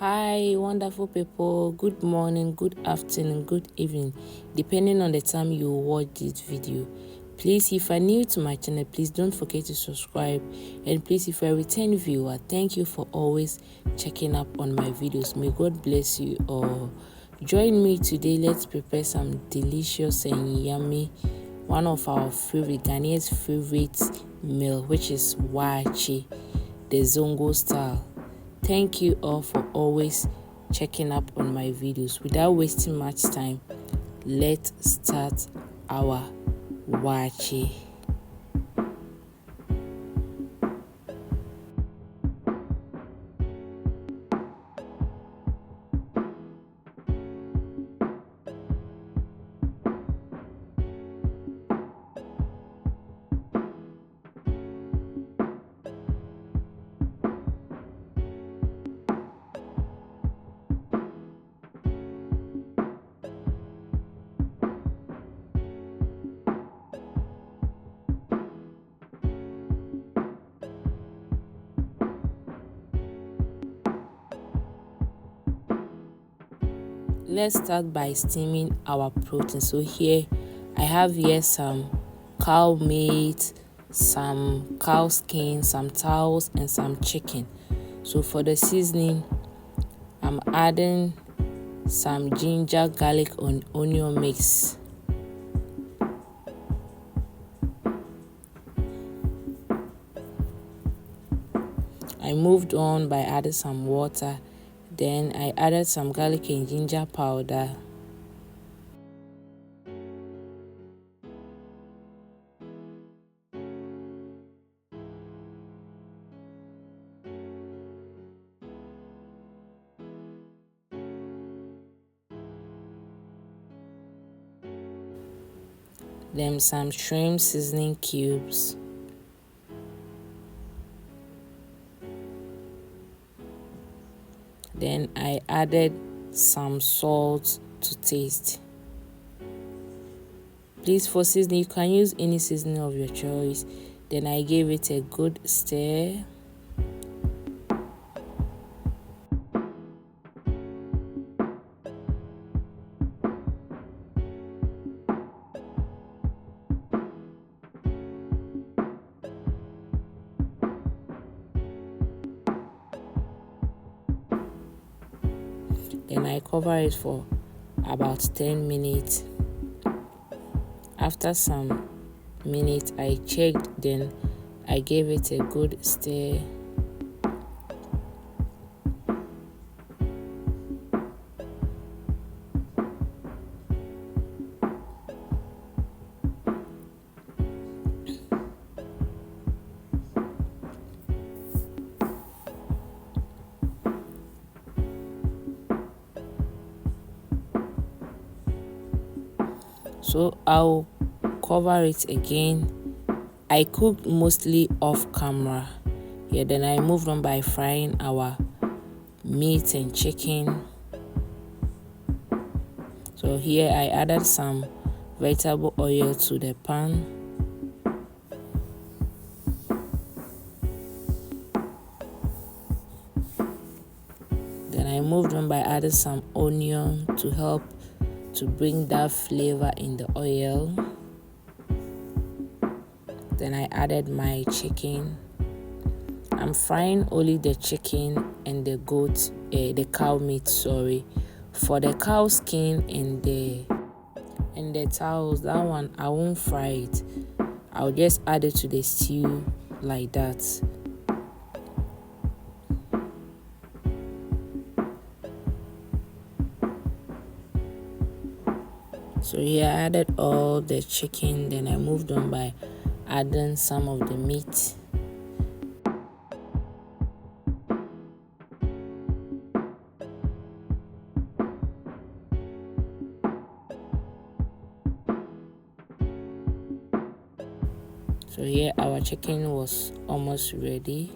Hi, wonderful people. Good morning, good afternoon, good evening, depending on the time you watch this video. Please, if you're new to my channel, please don't forget to subscribe. And please, if you're a return viewer, thank you for always checking up on my videos. May God bless you all. Join me today. Let's prepare some delicious and yummy, one of our favorite Ghanaian's favorite meal, which is Waakye, the Zongo style. Thank you all for always checking up on my videos. Without wasting much time, let's start our Waakye. Let's start by steaming our protein. So here I have some cow meat, some cow skin, some towels, and some chicken. So for the seasoning, I'm adding some ginger, garlic, and onion mix. I moved on by adding some water. Then I added some garlic and ginger powder. Then some shrimp seasoning cubes. Then I added some salt to taste. Please, for seasoning, you can use any seasoning of your choice. Then I gave it a good stir. Then I cover it for about 10 minutes. After some minutes, I checked, then I gave it a good stir. So I'll cover it again. I cooked mostly off camera. Then I moved on by frying our meat and chicken. So here I added some vegetable oil to the pan. Then I moved on by adding some onion to help to bring that flavor in the oil. Then I added my chicken. I'm frying only the chicken and the cow meat, sorry. For the cow skin and the towels, that one I won't fry it. I'll just add it to the stew like that. So here I added all the chicken. Then I moved on by adding some of the meat. So here our chicken was almost ready.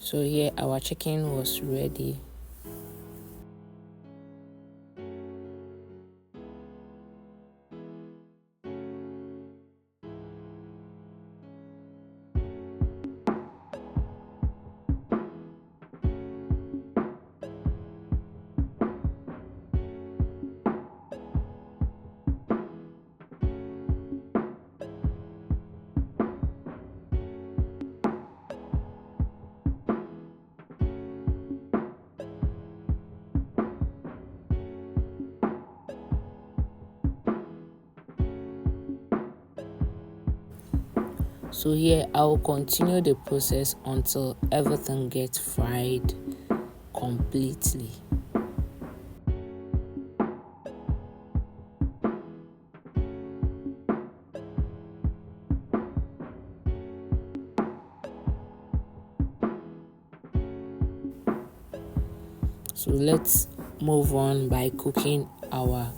So here our chicken was ready. So here I will continue the process until everything gets fried completely. So let's move on by cooking our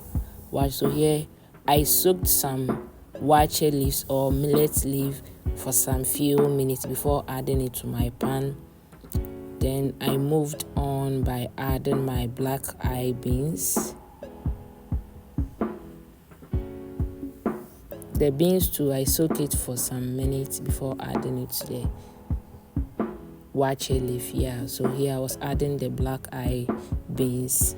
waakye. So here I soaked some waakye leaves or millet leaf for some few minutes before adding it to my pan. Then I moved on by adding my black eye beans. The beans too, I soak it for some minutes before adding it to the waakye leaf. Yeah, so here I was adding the black eye beans.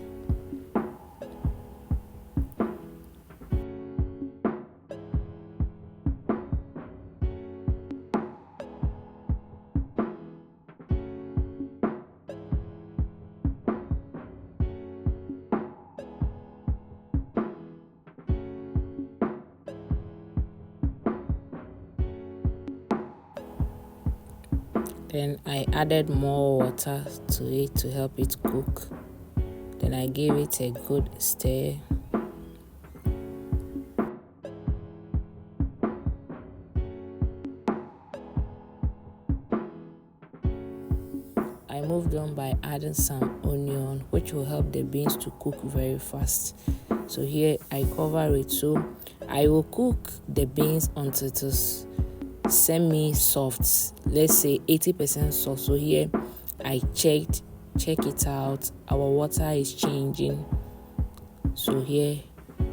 Then I added more water to it to help it cook. Then I gave it a good stir. I moved on by adding some onion, which will help the beans to cook very fast. So here I cover it. So I will cook the beans until it is semi-soft. Let's say 80% soft. So here I check it out. Our water is changing. So here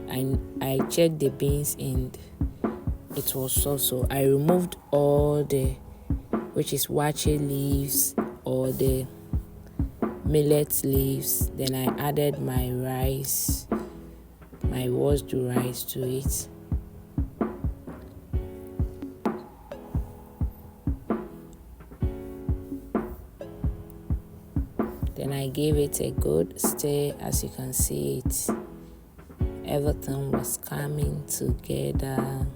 I checked the beans and it was soft. So I removed all the, which is waakye leaves or the millet leaves. Then I added my rice, my washed rice to it. Then I gave it a good stir. As you can see, everything was coming together.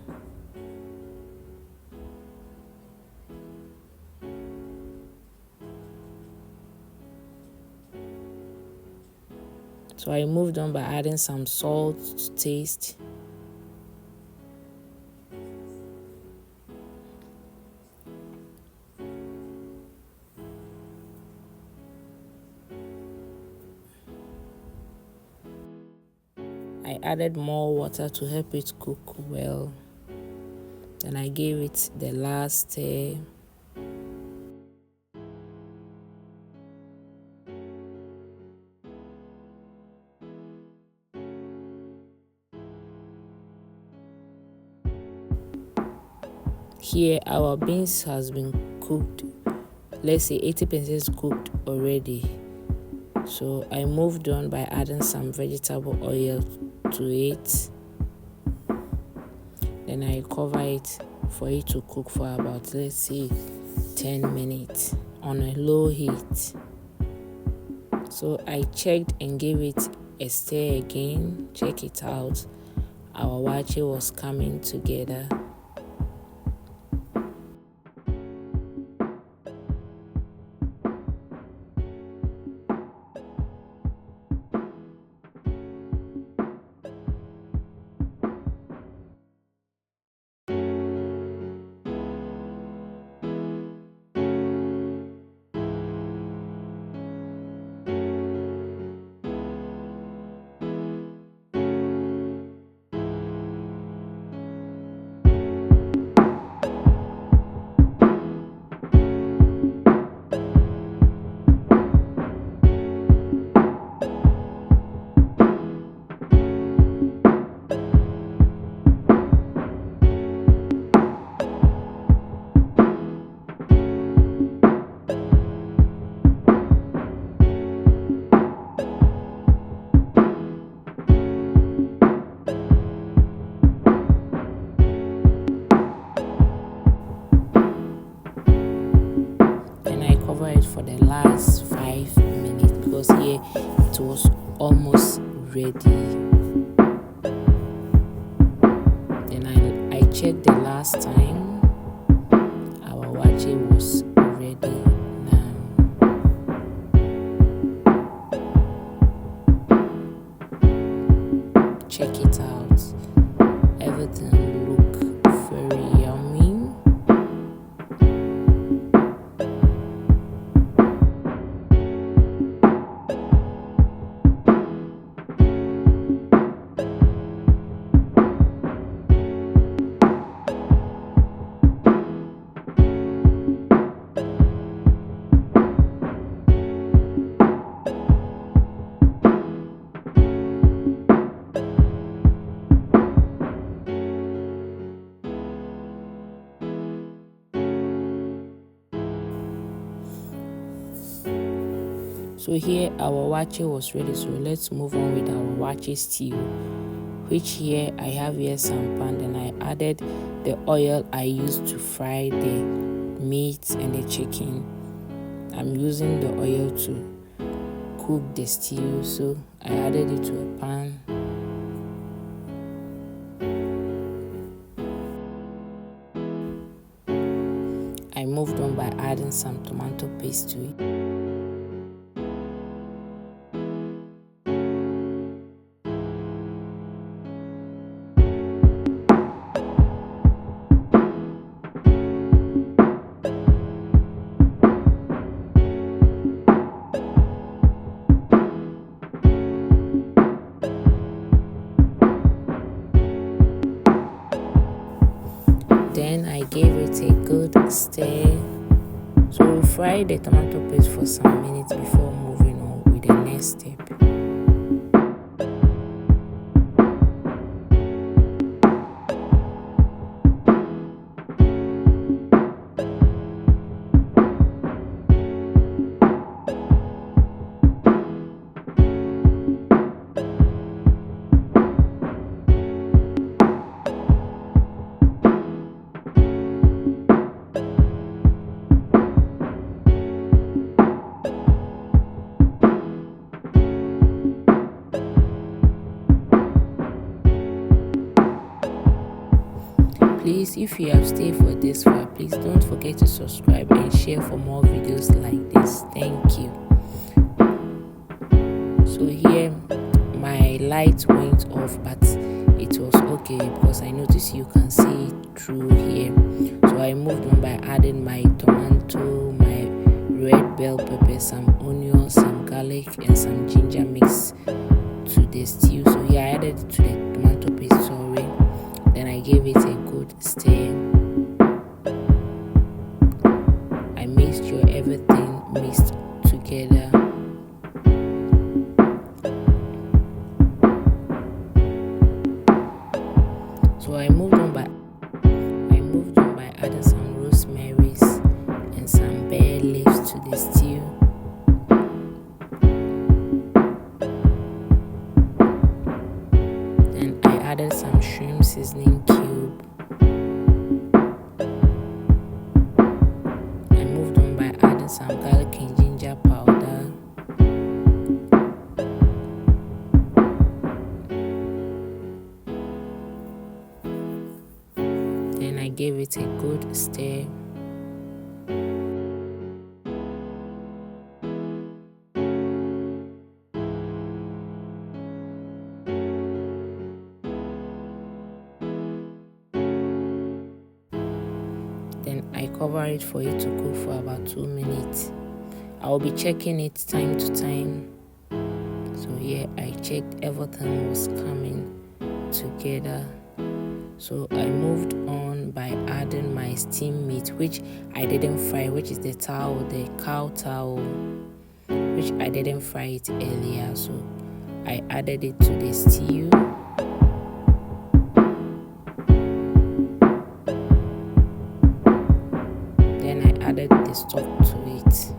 So I moved on by adding some salt to taste. I added more water to help it cook well. Then I gave it the last stir. Here our beans has been cooked. Let's say 80% cooked already. So I moved on by adding some vegetable oil to it. Then I cover it for it to cook for about, let's say, 10 minutes on a low heat. So I checked and gave it a stir again. Check it out. Our waakye was coming together. here it was almost ready. Then I checked the last time. Our waakye was ready now. Check it out. Everything look very yummy. So here our waakye was ready, so let's move on with our waakye stew, which here I have here some pan, and I added the oil I used to fry the meat and the chicken. I'm using the oil to cook the stew, so I added it to a pan. I moved on by adding some tomato paste to it. Then I gave it a good stir. So we fry the tomato paste for some minutes before moving on with the next step. Please, if you have stayed for this far, please don't forget to subscribe and share for more videos like this. Thank you. So here my light went off, but it was okay because I noticed you can see it through here. So I moved on by adding my tomato, my red bell pepper, some onions, some garlic, and some ginger mix to the stew. So here I added it to the tomato paste, sorry. Then I gave it a good stir. I made sure everything mixed together. So I moved on by adding some rosemaries and some bay leaves to the stew. Then I added some shrimp seasoning cube. I moved on by adding some garlic and ginger powder. Then I gave it a good stir. Then I cover it for it to cook for about 2 minutes. I will be checking it time to time. So here I checked everything was coming together. So I moved on by adding my steamed meat, which I didn't fry, which is the cow towel, which I didn't fry it earlier. So I added it to the stew. Then I added the stock to it.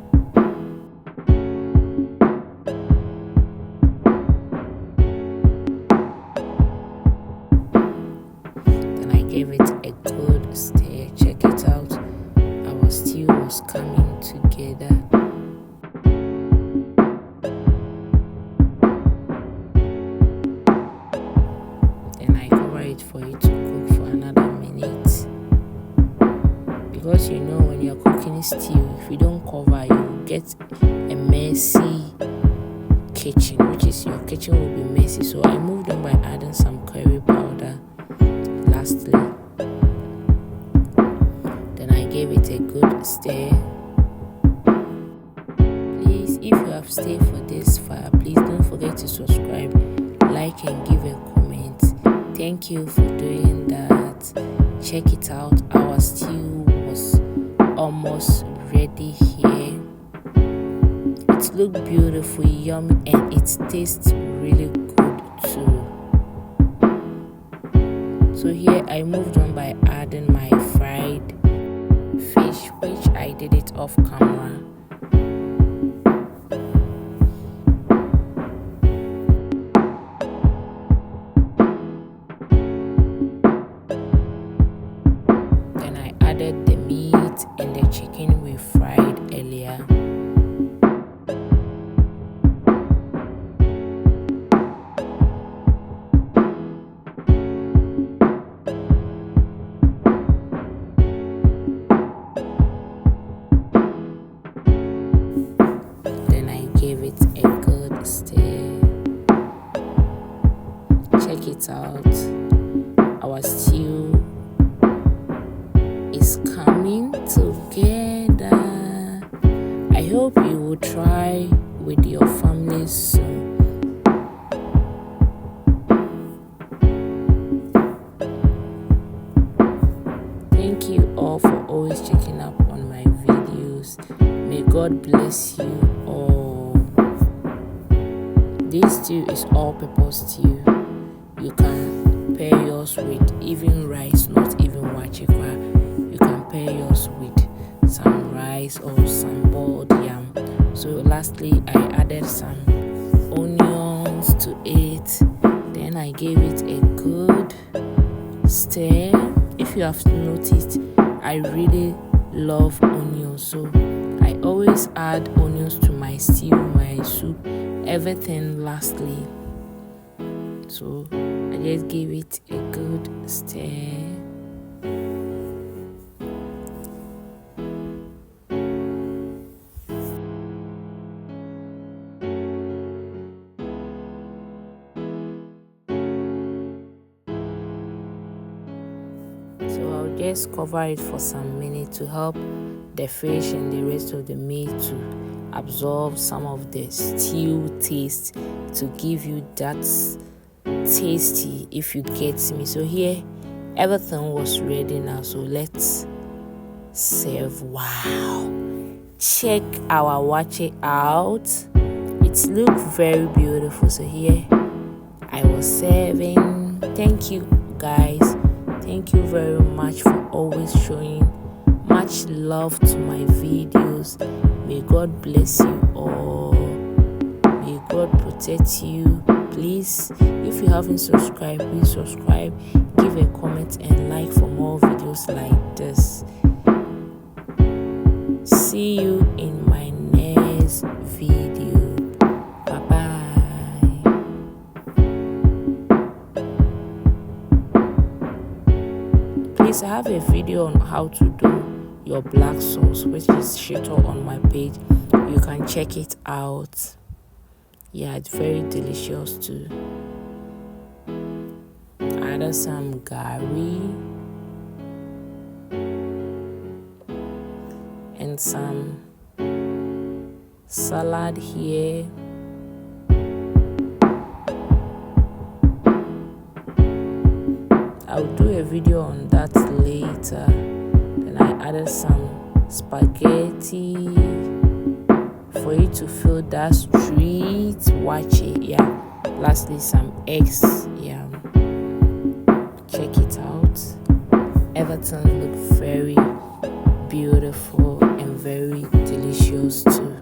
Then I gave it a good stir. Check it out. Our stew was coming together. because you know when you're cooking stew, if you don't cover, you get a messy kitchen, which is your kitchen will be messy. So I moved on by adding some curry powder lastly. Then I gave it a good stir. Please, if you have stayed for this far, please don't forget to subscribe, like and give a comment. Thank you for doing that. Check it out, our stew was almost ready here. It looked beautiful, yummy, and it tastes really good too. So here I moved on by adding my fried fish, which I did it off camera. Then I added the meat and the chicken we fried earlier. Give it a good stir. Check it out, our stew is coming together. I hope you will try with your family soon. Thank you all for always checking up on my videos. May God bless you all. This stew is all-purpose stew. You can pair yours with even rice, not even waakye. You can pair yours with some rice or some boiled yam. So lastly, I added some onions to it. Then I gave it a good stir. If you have noticed, I really love onions, so I always add onions to my stew, my soup, everything lastly. So I just gave it a good stir. So I'll just cover it for some minutes to help the fish and the rest of the meat to absorb some of the stew taste, to give you that tasty, if you get me. So here everything was ready now, so let's serve. Wow, check our waakye out. It looked very beautiful. So here I was serving. Thank you guys, thank you very much for always showing much love to my videos. May God bless you all. May God protect you. Please, if you haven't subscribed, please subscribe, give a comment and like for more videos like this. See you in my next video. Bye bye. Please, I have a video on how to do your black sauce, which is scheduled on my page. You can check it out. Yeah, it's very delicious too. Add some gari and some salad here. I'll do a video on that later. Then I added some spaghetti for you to feel that street waakye. Yeah, lastly some eggs. Yeah, check it out. Everything looked very beautiful and very delicious too.